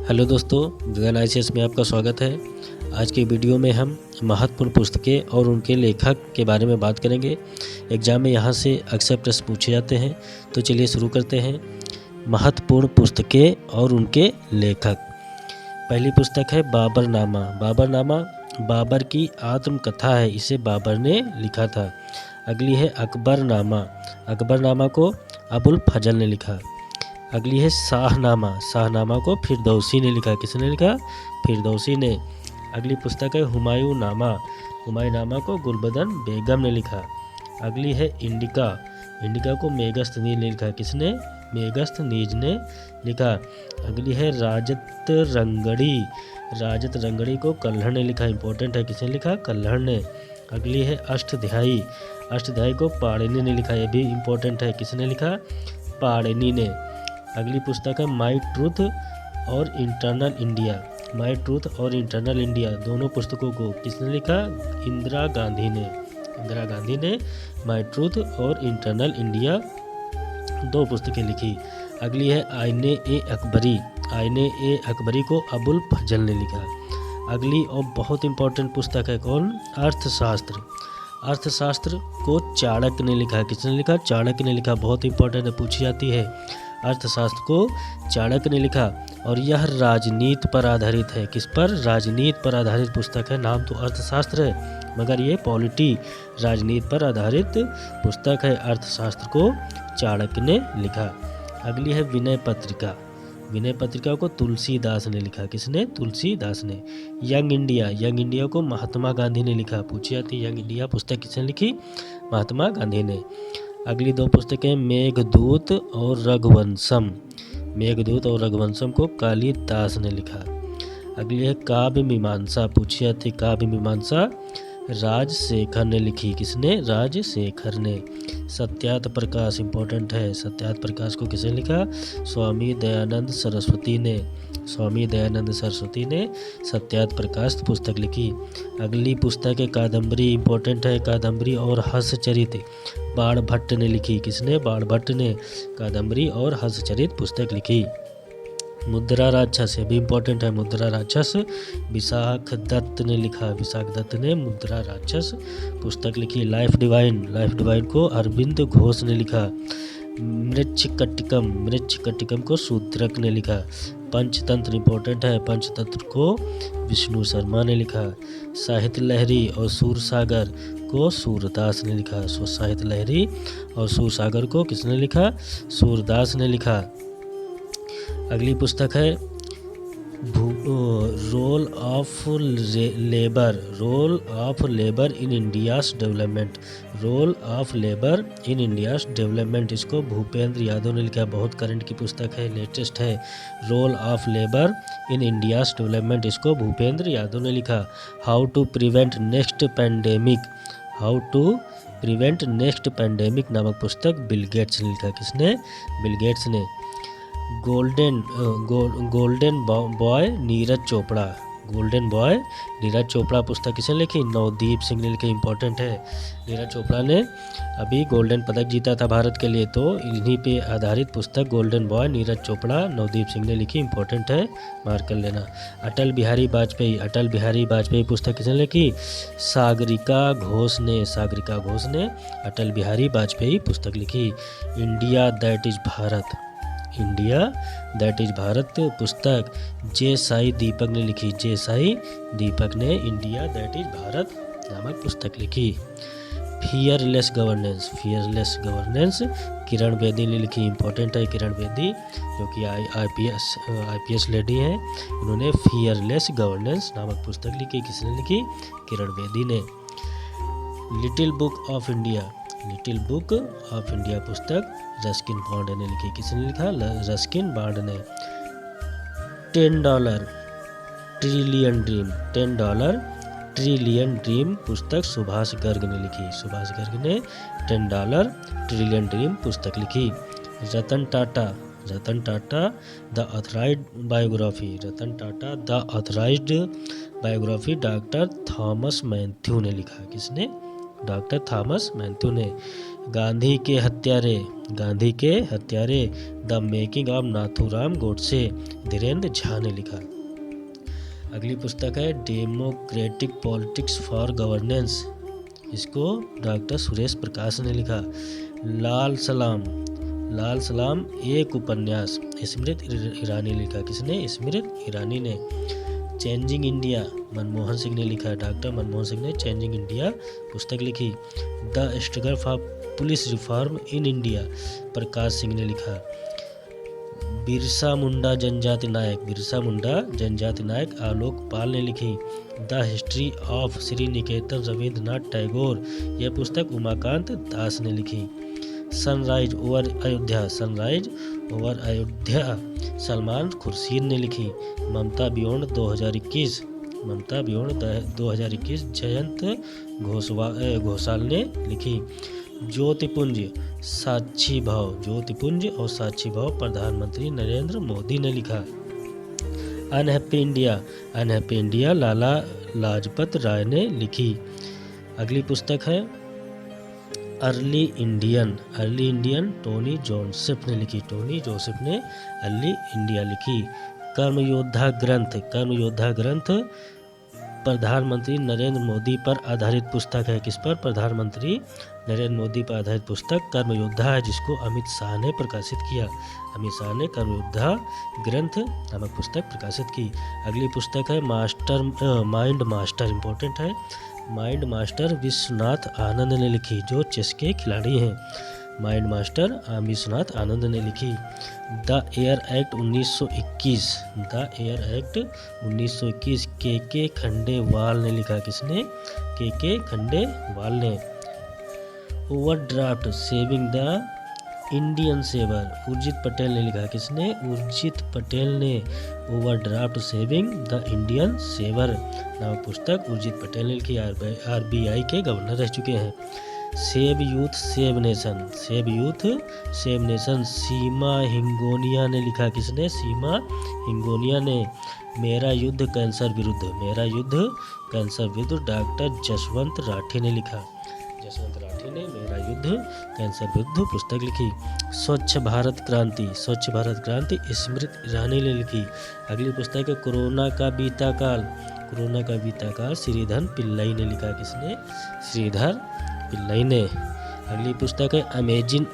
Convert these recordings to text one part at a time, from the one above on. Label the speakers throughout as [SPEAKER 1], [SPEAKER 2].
[SPEAKER 1] Hello दोस्तों, गगन ICS में आपका स्वागत है। आज की वीडियो में हम महत्वपूर्ण पुस्तकें और उनके लेखक के बारे में बात करेंगे। एग्जाम में यहाँ से अक्सर प्रश्न पूछे जाते हैं, तो चलिए शुरू करते हैं। महत्वपूर्ण पुस्तकें और उनके लेखक। पहली पुस्तक है बाबरनामा। बाबरनामा बाबर की आत्मकथा है, इसे बाबर ने लिखा था। अगली है अकबरनामा। अकबरनामा को अबुल फजल ने लिखा। अगली है शाहनामा। शाहनामा को फिरदौसी ने लिखा। किसने लिखा? फिरदौसी ने। अगली पुस्तक है हुमायूं नामा। हुमायूं नामा को गुलबदन बेगम ने लिखा। अगली है इंडिका। इंडिका को मेगस्थनीज ने लिखा। किसने? मेगस्थनीज ने लिखा। अगली है राजत रंगड़ी। राजत रंगड़ी को कल्हड़ ने लिखा। इंपॉर्टेंट है, किसने लिखा? कल्हड़ ने। अगली है अष्टध्यायी। अष्टध्यायी को पाणिनि ने लिखा। यह भी इंपॉर्टेंट है, किसने लिखा? पाणिनि ने। अगली पुस्तक है माई ट्रूथ और इंटरनल इंडिया। माई ट्रूथ और इंटरनल इंडिया दोनों पुस्तकों को किसने लिखा? इंदिरा गांधी ने। इंदिरा गांधी ने माई ट्रूथ और इंटरनल इंडिया दो पुस्तकें लिखी। अगली है आईने ए अकबरी। आईने ए अकबरी को अबुल फजल ने लिखा। अगली और बहुत इंपॉर्टेंट पुस्तक है कौन? अर्थशास्त्र। अर्थशास्त्र को चाणक्य ने लिखा। किसने लिखा? चाणक्य ने लिखा। बहुत इंपॉर्टेंट है, पूछी जाती है। अर्थशास्त्र को चाणक्य ने लिखा और यह राजनीति पर आधारित है। किस पर? राजनीति पर आधारित पुस्तक है। नाम तो अर्थशास्त्र है मगर ये पॉलिटी, राजनीति पर आधारित पुस्तक है। अर्थशास्त्र को चाणक्य ने लिखा। अगली है विनय पत्रिका। विनय पत्रिका को तुलसीदास ने लिखा। किसने? तुलसीदास ने। Young India. यंग इंडिया को महात्मा गांधी ने लिखा। पूछी जाती यंग इंडिया पुस्तक किसने लिखी? महात्मा गांधी ने। अगली दो पुस्तकें मेघदूत और रघुवंशम। मेघदूत और रघुवंशम को कालिदास ने लिखा। अगली है काव्य मीमांसा। पूछी जाती काव्य मीमांसा राजशेखर ने लिखी। किसने? राजशेखर ने। सत्यार्थ प्रकाश इंपॉर्टेंट है। सत्यार्थ प्रकाश को किसने लिखा? स्वामी दयानंद सरस्वती ने। स्वामी दयानंद सरस्वती ने सत्यार्थ प्रकाश पुस्तक लिखी। अगली पुस्तक है कादम्बरी। इंपॉर्टेंट है। कादम्बरी और हंसचरित बाणभट्ट ने लिखी। किसने? बाणभट्ट ने कादम्बरी और हंसचरित पुस्तक लिखी। मुद्रा राक्षस भी इंपॉर्टेंट है। मुद्रा राक्षस विशाख दत्त ने लिखा। विशाख दत्त ने मुद्रा राक्षस पुस्तक लिखी। Life divine. लाइफ डिवाइन को अरविंद घोष ने लिखा। मृच्छकटिकम। मृच्छकटिकम को शूद्रक ने लिखा। पंचतंत्र इंपॉर्टेंट है। पंचतंत्र को विष्णु शर्मा ने लिखा। साहित्य लहरी और सूरसागर को सूरदास ने लिखा। साहित्य लहरी और सूरसागर को किसने लिखा? सूरदास ने लिखा। अगली पुस्तक है role of labour. Role of labour in India's development. Role of labour in India's development, इसको भूपेंद्र यादव ने लिखा। बहुत करंट की पुस्तक है, लेटेस्ट है। Role of labour in India's development, इसको भूपेंद्र यादव ने लिखा। How to prevent next pandemic. How to prevent next pandemic नामक पुस्तक बिल गेट्स ने लिखा। किसने? बिल गेट्स ने। Golden boy Neeraj Chopra. Golden boy Neeraj Chopra पुस्तक किसने लिखी? नवदीप सिंह ने लिखी। इंपॉर्टेंट है। नीरज चोपड़ा ने अभी गोल्डन पदक जीता था भारत के लिए, तो इन्हीं पे आधारित पुस्तक गोल्डन बॉय नीरज चोपड़ा नवदीप सिंह ने लिखी। इंपॉर्टेंट है, मार्क कर लेना। अटल बिहारी वाजपेयी। अटल बिहारी वाजपेयी पुस्तक किसने लिखी? सागरिका घोष ने। सागरिका घोष ने अटल बिहारी वाजपेयी पुस्तक लिखी। India that is Bharat. India that is Bharat पुस्तक जे साई दीपक ने लिखी। जे साई दीपक ने इंडिया दैट इज भारत नामक पुस्तक लिखी। Fearless governance. Fearless governance Kiran Bedi ने लिखी। इंपॉर्टेंट है, किरण बेदी जो कि आईपीएस लेडी हैं, उन्होंने फियरलेस गवर्नेंस नामक पुस्तक लिखी। किसने लिखी? किरण बेदी ने। Little book of India. Little book of India पुस्तक रस्किन बॉन्ड ने लिखी। किसने लिखा? रस्किन बॉन्ड ने। $10 ट्रिलियन ड्रीम। $10 ट्रिलियन ड्रीम पुस्तक सुभाष गर्ग ने लिखी। सुभाष गर्ग ने $10 ट्रिलियन ड्रीम पुस्तक लिखी। Ratan Tata. Ratan Tata the authorised biography. Ratan Tata the authorised biography doctor Thomas Mathew ने लिखा। किसने? डॉक्टर थॉमस मैथ्यू ने। गांधी के हत्यारे the making of Nathuram Godse Dhirendra Jha ने लिखा। अगली पुस्तक है डेमोक्रेटिक पॉलिटिक्स फॉर गवर्नेंस, इसको डॉक्टर सुरेश प्रकाश ने लिखा। लाल सलाम एक उपन्यास, स्मृति ईरानी ने लिखा। किसने? स्मृति ईरानी ने। चेंजिंग इंडिया मनमोहन सिंह ने लिखा। डॉक्टर मनमोहन सिंह ने चेंजिंग इंडिया पुस्तक लिखी। The struggle for police reform in India Prakash Singh ने लिखा। बिरसा मुंडा जनजाति नायक आलोक पाल ने लिखी। द हिस्ट्री ऑफ श्री निकेतन रविंद्रनाथ टैगोर, यह पुस्तक उमाकांत दास ने लिखी। सनराइज ओवर अयोध्या सलमान खुर्शीद ने लिखी। ममता बियॉन्ड 2021 जयंत घोषाल ने लिखी। ज्योतिपुंज और साक्षी भाव प्रधानमंत्री नरेंद्र मोदी ने लिखा। अनहैप्पी इंडिया लाला लाजपत राय ने लिखी। अगली पुस्तक है अर्ली इंडियन टोनी जोसेफ ने लिखी। अर्ली इंडिया लिखी। कर्मयोद्धा ग्रंथ प्रधानमंत्री नरेंद्र मोदी पर आधारित पुस्तक है। किस पर? प्रधानमंत्री नरेंद्र मोदी पर आधारित पुस्तक कर्मयोद्धा है, जिसको अमित शाह ने प्रकाशित किया। अमित शाह ने कर्मयोद्धा ग्रंथ नामक पुस्तक प्रकाशित की। अगली पुस्तक है माइंड मास्टर, इम्पोर्टेंट है। माइंड मास्टर विश्वनाथ आनंद ने लिखी, जो चेस के खिलाड़ी हैं। माइंड मास्टर विश्वनाथ आनंद ने लिखी। द एयर एक्ट 1921 के खंडेवाल ने लिखा। किसने? के खंडेवाल ने। Overdraft saving the Indian saver Urjit Patel ने लिखा। किसने? उर्जित पटेल ने। Overdraft saving the Indian saver नामक पुस्तक उर्जित पटेल ने लिखी। RBI के गवर्नर रह चुके हैं। सेव यूथ सेव नेशन सीमा हिंगोनिया ने लिखा। किसने? सीमा हिंगोनिया ने। मेरा युद्ध कैंसर विरुद्ध डॉक्टर जसवंत राठी ने लिखा। जसवंत राठी ने मेरा युद्ध कैंसर विरुद्ध पुस्तक लिखी। स्वच्छ भारत क्रांति स्मृति ईरानी ने लिखी। अगली पुस्तक है कोरोना का बीता काल श्रीधर पिल्लई ने लिखा। किसने? श्रीधर पिल्लई ने। अगली पुस्तक है अमेजिंग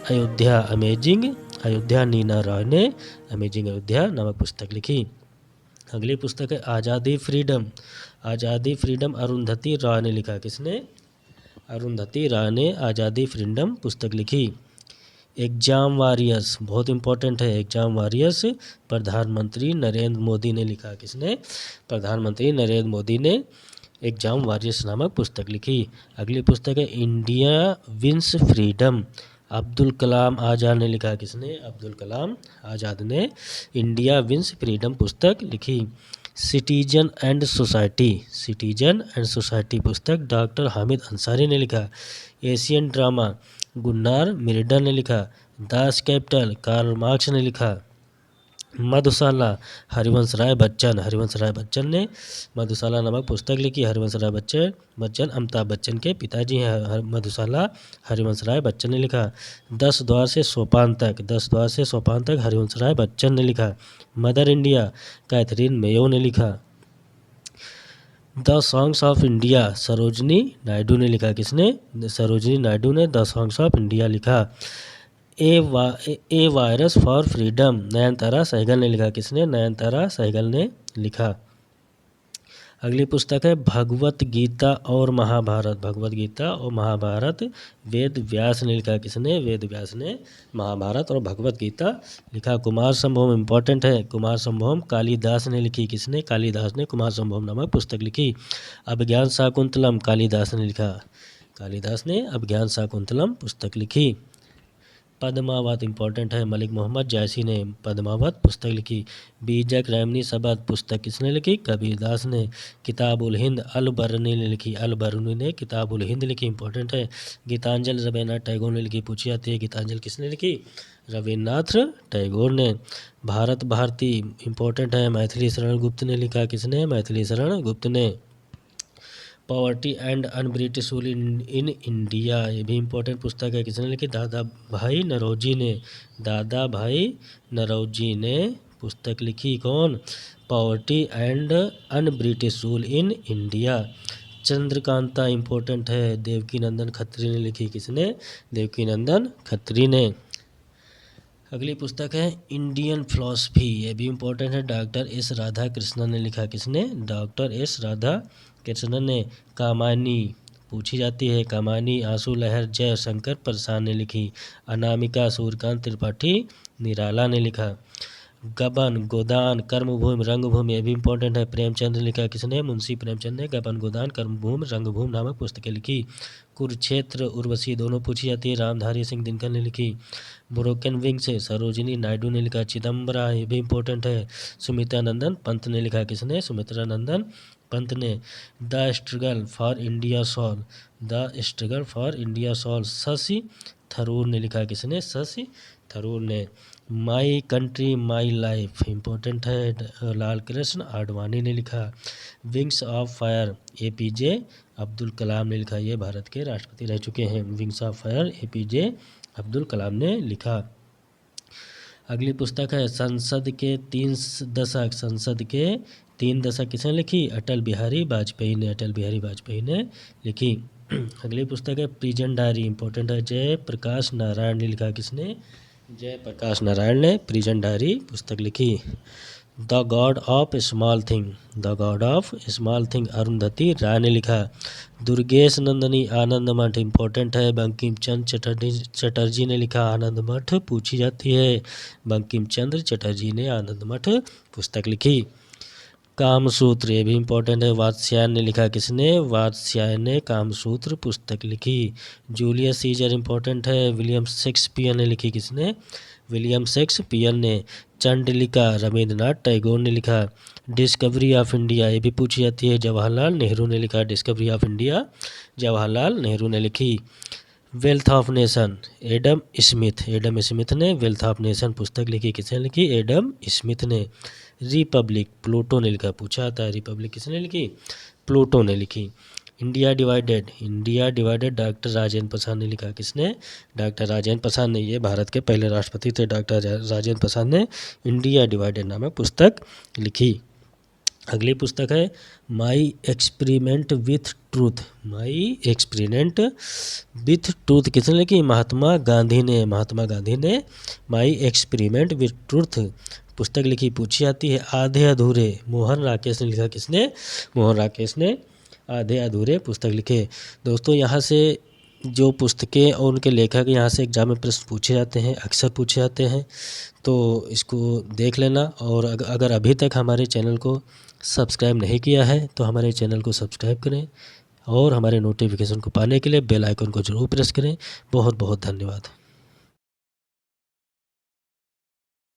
[SPEAKER 1] अयोध्या नीना रॉय ने अमेजिंग अयोध्या नामक पुस्तक लिखी। अगली पुस्तक है आज़ादी फ्रीडम अरुंधति रॉय ने लिखा। किसने? अरुंधति रॉय ने आज़ादी फ्रीडम पुस्तक लिखी। एग्जाम वॉरियर्स बहुत इंपॉर्टेंट है। एग्जाम वॉरियर्स प्रधानमंत्री नरेंद्र मोदी ने लिखा। किसने? प्रधानमंत्री नरेंद्र मोदी ने एग्जाम वॉरियर्स नामक पुस्तक लिखी। अगली पुस्तक है India wins freedom Abdul Kalam Azad ने लिखा। किसने? अब्दुल कलाम आज़ाद ने इंडिया विंस फ्रीडम पुस्तक लिखी। सिटीजन एंड सोसाइटी पुस्तक डॉक्टर हामिद अंसारी ने लिखा। एशियन ड्रामा गुन्नार मिर्डा ने लिखा। दास कैपिटल कार्ल मार्क्स ने लिखा। मधुशाला हरिवंश राय बच्चन ने मधुशाला नामक पुस्तक लिखी। हरिवंश राय बच्चन अमिताभ बच्चन के पिताजी हैं। मधुशाला हरिवंश राय बच्चन ने लिखा। 10 द्वार से सोपान तक हरिवंश राय बच्चन ने लिखा। मदर इंडिया कैथरीन मेयो ने लिखा। The songs of India Sarojini Naidu ने लिखा। किसने? सरोजनी नायडू ने द सॉन्ग्स ऑफ इंडिया लिखा। A virus for freedom Nayantara Sahgal ने लिखा। किसने? नयनतारा सहगल ने लिखा। अगली पुस्तक है भगवत गीता और महाभारत वेद व्यास ने लिखा। किसने? वेद व्यास ने महाभारत और भगवत गीता लिखा। कुमार संभवम इम्पोर्टेंट है। कुमार संभवम कालिदास ने लिखी। किसने? कालिदास ने कुमार संभवम नामक पुस्तक लिखी। अभिज्ञान शाकुंतलम कालिदास ने लिखा। कालिदास ने अभिज्ञान शाकुंतलम पुस्तक लिखी। पद्मावत इम्पोर्टेंट है। मलिक मोहम्मद जैसी ने पद्मावत पुस्तक लिखी। बीजक रैमनी सबद पुस्तक किसने लिखी? कबीरदास ने। किताबुल हिंद अल बरनी ने लिखी। अल बरनी ने किताबुल हिंद लिखी, इंपॉर्टेंट है। गीतांजलि रवीन्द्रनाथ टैगोर ने लिखी। पूछी जाती है गीतांजलि किसने लिखी? रवीन्द्रनाथ टैगोर ने। भारत भारती इंपॉर्टेंट है। मैथिली शरण गुप्त ने लिखा। किसने? मैथिली शरण गुप्त ने। Poverty and un-British rule in India, ये भी इम्पोर्टेंट पुस्तक है। किसने लिखी? दादा भाई नौरोजी ने। दादा भाई नौरोजी ने पुस्तक लिखी। कौन? Poverty and un-British rule in India. Chandrakanta important है, देवकीनंदन खत्री ने लिखी। किसने? देवकीनंदन खत्री ने। अगली पुस्तक है इंडियन फिलॉसफी, ये भी इम्पोर्टेंट है, डॉक्टर एस राधा कृष्णन ने लिखा। किसने? डॉक्टर एस राधा कृष्णन ने। कामायनी पूछी जाती है, कामायनी आंसू लहर जयशंकर प्रसाद ने लिखी। अनामिका सूर्यकांत त्रिपाठी निराला ने लिखा। गबन गोदान कर्मभूमि रंगभूमि, ये भी इम्पोर्टेंट है, प्रेमचंद ने लिखा। किसने? मुंशी प्रेमचंद ने गबन गोदान कर्मभूमि रंगभूमि नामक पुस्तकें लिखी। कुरुक्षेत्र उर्वशी दोनों पूछी जाती है, रामधारी सिंह दिनकर ने लिखी। ब्रोकन विंग्स सरोजिनी नायडू ने लिखा। चिदम्बरा, ये भी इम्पोर्टेंट है, सुमित्रानंदन पंत ने लिखा। किसने? सुमित्रानंदन पंत ने। The struggle for India soul, the struggle for India soul Shashi Tharoor ने लिखा। किसने? शशि थरूर ने। My country my life important है, लाल कृष्ण आडवाणी ने लिखा। Wings of fire APJ Abdul Kalam ने लिखा। ये भारत के राष्ट्रपति रह चुके हैं। Wings of fire APJ Abdul Kalam ने लिखा। अगली पुस्तक है संसद के 3 दशक, संसद के 3 दशक किसने लिखी? अटल बिहारी वाजपेयी ने, अटल बिहारी वाजपेयी ने लिखी। अगली पुस्तक है प्रिजन डायरी इम्पोर्टेंट है, जयप्रकाश नारायण ने लिखा। किसने? जयप्रकाश नारायण ने प्रिजन डायरी पुस्तक लिखी। The god of small thing, the god of small thing Arundhati Roy ने लिखा। दुर्गेश नंदनी आनंद मठ इम्पोर्टेंट है, बंकिम चंद्र चटर्जी ने लिखा। आनंद मठ पूछी जाती है, बंकिम चंद्र चटर्जी ने आनंद मठ पुस्तक लिखी। कामसूत्र, ये भी इम्पोर्टेंट है, वात्स्यायन ने लिखा। किसने? वात्स्यायन ने कामसूत्र पुस्तक लिखी। जूलियस सीजर इम्पोर्टेंट है, विलियम शेक्सपियर ने लिखी। किसने? विलियम शेक्सपियर ने। चंडलिका रविंद्रनाथ टैगोर ने लिखा। डिस्कवरी ऑफ इंडिया, ये भी पूछी जाती है, जवाहरलाल नेहरू ने लिखा। Discovery of India Jawaharlal Nehru ने लिखी। Wealth of nation Adam Smith, Adam Smith ने वेल्थ ऑफ नेशन पुस्तक लिखी। किसने लिखी? एडम स्मिथ ने। रिपब्लिक प्लूटो ने लिखा, पूछा था रिपब्लिक किसने लिखी? प्लूटो ने लिखी। India divided, India divided doctor Rajendra Prasad ने लिखा। किसने? डॉक्टर राजेंद्र प्रसाद ने, ये भारत के पहले राष्ट्रपति थे, डॉक्टर राजेंद्र प्रसाद ने इंडिया डिवाइडेड नामक पुस्तक लिखी। अगली पुस्तक है my experiment with truth, my experiment with truth किसने लिखी? महात्मा गांधी ने, महात्मा गांधी ने माई एक्सपेरिमेंट विथ ट्रूथ पुस्तक लिखी। पूछी जाती है आधे अधूरे, मोहन राकेश ने लिखा। किसने? मोहन राकेश ने आधे अधूरे पुस्तक लिखे। दोस्तों यहाँ से जो पुस्तकें और उनके लेखक यहाँ से एग्जाम में प्रश्न पूछे जाते हैं, अक्सर पूछे जाते हैं, तो इसको देख लेना। और अगर अभी तक हमारे चैनल को सब्सक्राइब नहीं किया है तो हमारे चैनल को सब्सक्राइब करें और हमारे नोटिफिकेशन को पाने के लिए बेल आइकन को जरूर प्रेस करें। बहुत बहुत धन्यवाद।